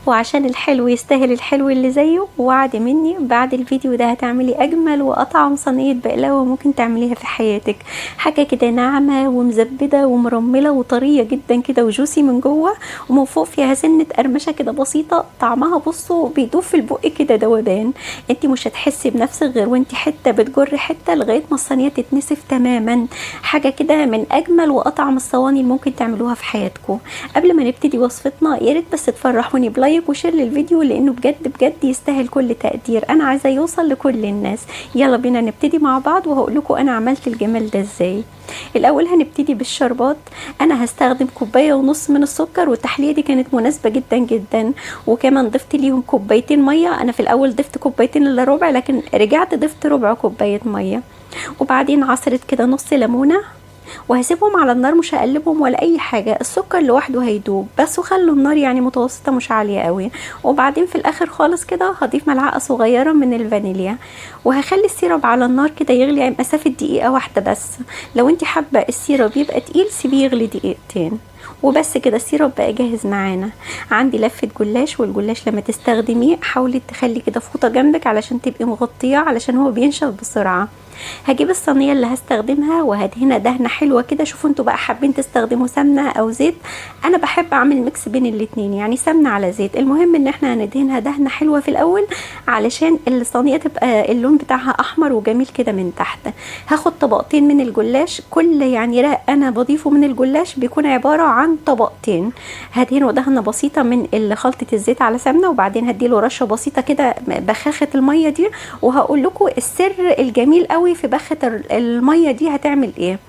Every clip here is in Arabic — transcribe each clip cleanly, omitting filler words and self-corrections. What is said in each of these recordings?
وعشان الحلو يستاهل الحلو اللي زيه، وعد مني بعد الفيديو ده هتعملي اجمل واطعم صينيه بقلاوه ممكن تعمليها في حياتك. حاجه كده ناعمه ومزبده ومرمله وطريه جدا كده وجوسي من جوه، ومن فوق فيها سنه قرمشه كده بسيطه. طعمها بصوا بيدوب في البق كده دوبان. انت مش هتحسي بنفسك غير وانت حته بتجر حته لغايه ما الصينيه تتنسف تماما. حاجه كده من اجمل واطعم الصواني اللي ممكن تعملوها في حياتكم. قبل ما نبتدي وصفتنا يا ريت بس تفرحوني بلايك وشير للفيديو، لانه بجد يستاهل كل تقدير. انا عايزه يوصل لكل الناس. يلا بينا نبتدي مع بعض وهقول لكم انا عملت الجمال ده ازاي. الاول هنبتدي بالشربات. انا هستخدم 1.5 كوبايه من السكر، والتحليه دي كانت مناسبه جدا جدا. وكمان ضفت ليهم 2 كوبايتين ميه. انا في الاول ضفت 2.5 كوباية الا ربع، لكن رجعت ضفت ربع كوبايه ميه. وبعدين عصرت كده نص ليمونه، وهسيبهم على النار مش هقلبهم ولا اي حاجه. السكر لوحده هيدوب بس، وخلوا النار يعني متوسطه مش عاليه قوي. وبعدين في الاخر خالص كده هضيف ملعقه صغيره من الفانيليا، وهخلي السيرب على النار كده يغلي مسافه دقيقه واحده بس. لو انت حابه السيرب يبقى تقيل سيبيه يغلي دقيقتين وبس كده. السيرب بقى جاهز معانا. عندي لفه جلاش، والجلاش لما تستخدميه حاولي تخلي كده فوطه جنبك علشان تبقي مغطيه، علشان هو بينشف بسرعه. هجيب الصينيه اللي هستخدمها وهدهنها دهنه حلوه كده. شوفوا انتوا بقى حابين تستخدموا سمنه او زيت. انا بحب اعمل ميكس بين الاتنين، يعني سمنه على زيت. المهم ان احنا هندهنها دهنه حلوه في الاول علشان الصينيه تبقى اللون بتاعها احمر وجميل كده من تحت. هاخد طبقتين من الجلاش. كل يعني رق انا بضيفه من الجلاش بيكون عباره عن طبقتين. هدهنه دهنه بسيطه من خلطه الزيت على سمنه، وبعدين هديله رشه بسيطه كده بخاخه الميه دي. وهقول لكم السر الجميل قوي في بخة المية دي هتعمل ايه.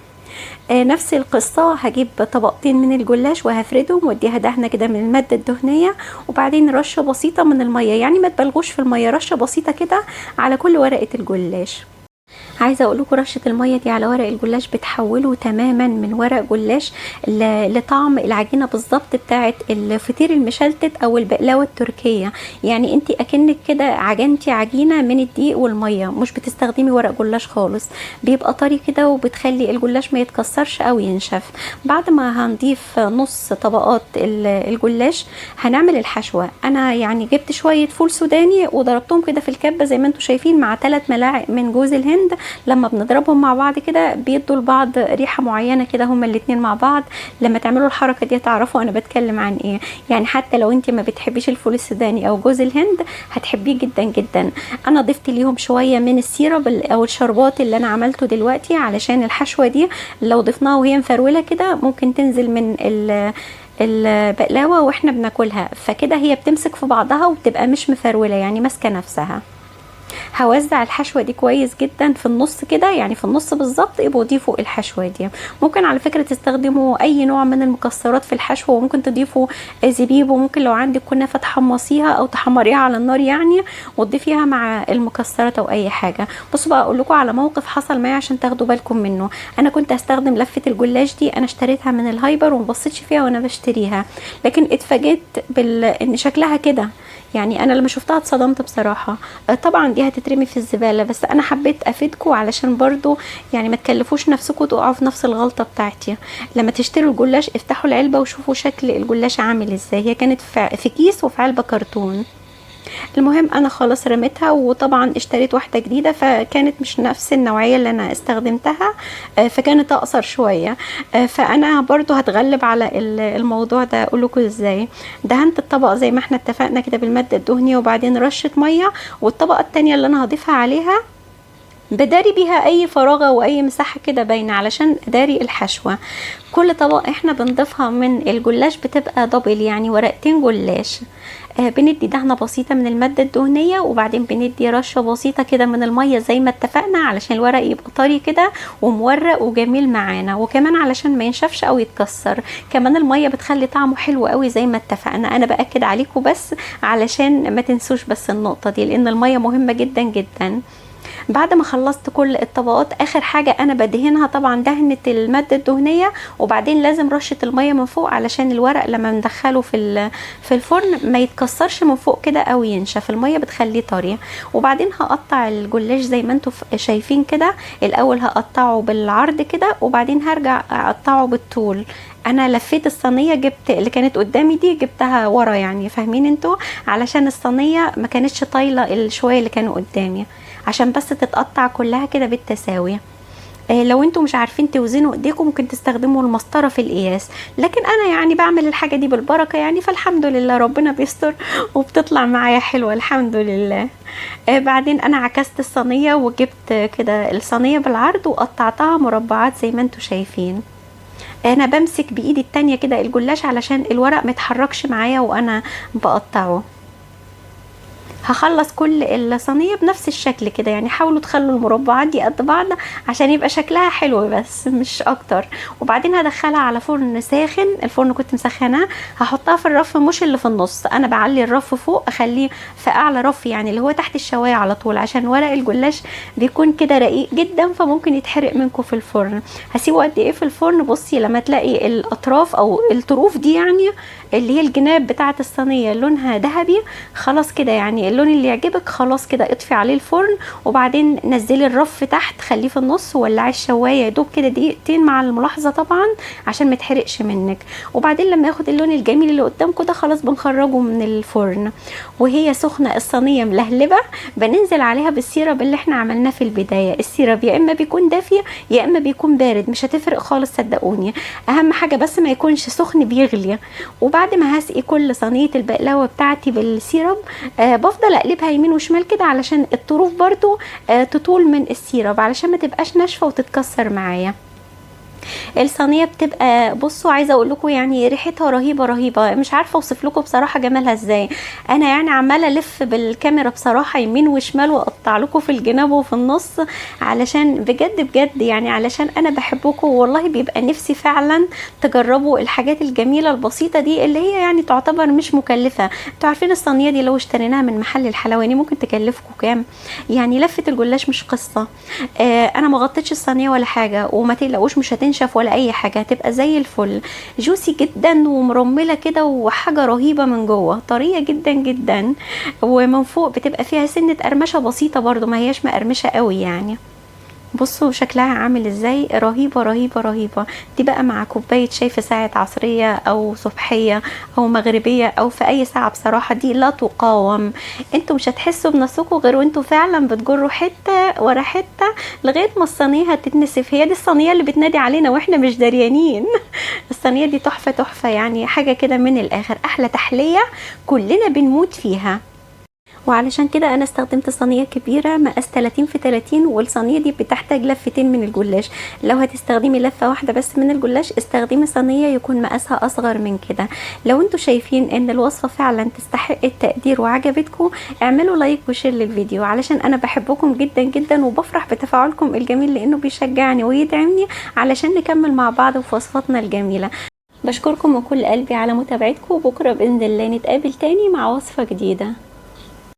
نفس القصة. هجيب طبقتين من الجلاش وهفردهم واديها دهنة كده من المادة الدهنية، وبعدين رشة بسيطة من المية، يعني ما تبالغوش في المية، رشة بسيطة كده على كل ورقة الجلاش. عايزه اقول لكم رشه الميه دي على ورق الجلاش بتحوله تماما من ورق جلاش لطعم العجينه بالظبط بتاعه الفطير المشلتت او البقلاوه التركيه. يعني انت اكنك كده عجنتي عجينه من الدقيق والميه، مش بتستخدمي ورق جلاش خالص. بيبقى طري كده وبتخلي الجلاش ما يتكسرش او ينشف. بعد ما هنضيف نص طبقات الجلاش هنعمل الحشوه. انا يعني جبت شويه فول سوداني وضربتهم كده في الكبه زي ما انتم شايفين، مع 3 ملاعق من جوز الهند. لما بنضربهم مع بعض كده بيدوا لبعض ريحه معينه كده هما الاتنين مع بعض. لما تعملوا الحركه دي تعرفوا انا بتكلم عن ايه. يعني حتى لو انت ما بتحبيش الفول السوداني او جوز الهند هتحبيه جدا جدا. انا ضفت ليهم شويه من السيرب او الشربات اللي انا عملته دلوقتي، علشان الحشوه دي لو ضفناها وهي مفروله كده ممكن تنزل من البقلاوه واحنا بناكلها، فكده هي بتمسك في بعضها وبتبقى مش مفروله، يعني ماسكه نفسها. هوزع الحشوه دي كويس جدا في النص كده، يعني في النص بالظبط. يبقوا ضيفوا الحشوه دي. ممكن على فكره تستخدموا اي نوع من المكسرات في الحشوه، وممكن تضيفوا زبيب، وممكن لو عندك كنافه تحمصيها او تحمريها على النار يعني وتضيفيها مع المكسرات او اي حاجه. بصوا بقى اقول لكم على موقف حصل معايا عشان تاخدوا بالكم منه. انا كنت هستخدم لفه الجلاش دي، انا اشتريتها من الهايبر ومبصيتش فيها وانا بشتريها، لكن اتفاجئت ان شكلها كده. يعني انا لما شفتها اتصدمت بصراحه. طبعا دي هتترمي في الزباله، بس انا حبيت افيدكم علشان برضو يعني ما تكلفوش نفسكم تقعوا في نفس الغلطه بتاعتي. لما تشتروا الجلاش افتحوا العلبه وشوفوا شكل الجلاش عامل ازاي. هي كانت في كيس وفي علبه كرتون. المهم انا خلاص رميتها، وطبعا اشتريت واحده جديده فكانت مش نفس النوعيه اللي انا استخدمتها، فكانت اقصر شويه. فانا برضو هتغلب على الموضوع ده. اقول لكم ازاي. دهنت الطبق زي ما احنا اتفقنا كده بالماده الدهنيه، وبعدين رشه ميه، والطبقه التانية اللي انا هضيفها عليها بداري بيها اي فراغه واي مساحه كده باينه علشان اداري الحشوه. كل طبق احنا بنضيفها من الجلاش بتبقى دبل، يعني ورقتين جلاش. بندي دهنه بسيطه من الماده الدهنيه، وبعدين بندي رشه بسيطه كده من الميه زي ما اتفقنا علشان الورق يبقى طري كده ومورق وجميل معانا، وكمان علشان ما ينشفش او يتكسر. كمان الميه بتخلي طعمه حلو قوي زي ما اتفقنا. انا باكد عليكم بس علشان ما تنسوش بس النقطه دي، لان الميه مهمه جدا جدا. بعد ما خلصت كل الطبقات اخر حاجه انا بدهنها طبعا دهنه الماده الدهنيه، وبعدين لازم رشه الميه من فوق علشان الورق لما ندخله في الفرن ما يتكسرش من فوق كده او ينشف. الميه بتخليه طري. وبعدين هقطع الجلاش زي ما انتم شايفين كده. الاول هقطعه بالعرض كده، وبعدين هرجع اقطعه بالطول. انا لفيت الصينيه، جبت اللي كانت قدامي دي جبتها ورا يعني، فاهمين انتوا؟ علشان الصينيه ما كانتش طايله الشويه اللي كانوا قدامي، عشان بس تتقطع كلها كده بالتساوي. لو انتوا مش عارفين توزنوا ايديكم ممكن تستخدموا المسطره في القياس، لكن انا يعني بعمل الحاجه دي بالبركه يعني، فالحمد لله ربنا بيستر وبتطلع معايا حلوه الحمد لله. بعدين انا عكست الصينيه وجبت كده الصينيه بالعرض وقطعتها مربعات زي ما انتوا شايفين. انا بمسك بايدي التانية كده الجلاش علشان الورق متحركش معايا وانا بقطعه. هخلص كل الصينيه بنفس الشكل كده يعني، حاولوا تخلوا المربعات دي قد بعض عشان يبقى شكلها حلو بس مش اكتر. وبعدين هدخلها على فرن ساخن، الفرن كنت مسخناه. هحطها في الرف مش اللي في النص، انا بعلي الرف فوق اخليه في اعلى رف يعني اللي هو تحت الشوايه على طول، عشان ورق الجلاش بيكون كده رقيق جدا فممكن يتحرق منكم في الفرن. هسيبه قد ايه في الفرن؟ بصي لما تلاقي الاطراف او الطروف دي يعني اللي هي الجناب بتاعه الصينيه لونها ذهبي، خلاص كده يعني اللون اللي يعجبك، خلاص كده اطفي عليه الفرن. وبعدين نزلي الرف تحت خليه في النص، وولعي الشوايه يدوب كده دقيقتين مع الملاحظه طبعا عشان ما يتحرقش منك. وبعدين لما ياخد اللون الجميل اللي قدامكم ده خلاص بنخرجه من الفرن. وهي سخنه الصينيه ملهلبه بننزل عليها بالسيرب اللي احنا عملناه في البدايه. السيرب يا اما بيكون دافي يا اما بيكون بارد، مش هتفرق خالص صدقوني، اهم حاجه بس ما يكونش سخن بيغلي. وبعد ما هسقي كل صينيه البقلاوه بتاعتي بالسيرب بفضل اقلبها يمين وشمال كده علشان الطروف برضو تطول من السيرب علشان ما تبقاش ناشفه وتتكسر معايا. الصينيه بتبقى بصوا عايزه اقول لكم يعني ريحتها رهيبه رهيبه، مش عارفه اوصف لكم بصراحه جمالها ازاي. انا يعني عماله الف بالكاميرا بصراحه يمين وشمال واقطع لكم في الجناب وفي النص علشان بجد بجد يعني علشان انا بحبكم والله، بيبقى نفسي فعلا تجربوا الحاجات الجميله البسيطه دي اللي هي يعني تعتبر مش مكلفه. انتوا عارفين الصينيه دي لو اشتريناها من محل الحلواني ممكن تكلفكم كام؟ يعني لفه الجلاش مش قصه. انا ما غطيتش الصينيه ولا حاجه، وما تقلقوش مش هتنشف ولا اي حاجه، هتبقى زي الفل، جوسي جدا ومرمله كده وحاجه رهيبه من جوه، طريه جدا جدا، ومن فوق بتبقى فيها سنه قرمشه بسيطه برضو، ما هياش مقرمشه قوي يعني. بصوا شكلها عامل ازاي، رهيبة رهيبة رهيبة. دي بقى مع كوباية شاي في ساعة عصرية او صبحية او مغربية او في اي ساعة، بصراحة دي لا تقاوم. انتوا مش هتحسوا بنفسكم غير وانتوا فعلا بتجروا حتة ورا حتة لغاية ما الصينية هتتنسف. هي دي الصينية اللي بتنادي علينا واحنا مش دريانين. الصينية دي تحفة تحفة يعني، حاجة كده من الاخر، احلى تحلية كلنا بنموت فيها. وعلشان كده انا استخدمت صينيه كبيره مقاس 30 في 30، والصينيه دي بتحتاج لفتين من الجلاش. لو هتستخدمي لفه واحده بس من الجلاش استخدمي صينيه يكون مقاسها اصغر من كده. لو انتوا شايفين ان الوصفه فعلا تستحق التقدير وعجبتكم اعملوا لايك وشير للفيديو، علشان انا بحبكم جدا جدا وبفرح بتفاعلكم الجميل لانه بيشجعني ويدعمني علشان نكمل مع بعض في وصفاتنا الجميله. بشكركم من كل قلبي على متابعتكم، وبكره باذن الله نتقابل تاني مع وصفه جديده.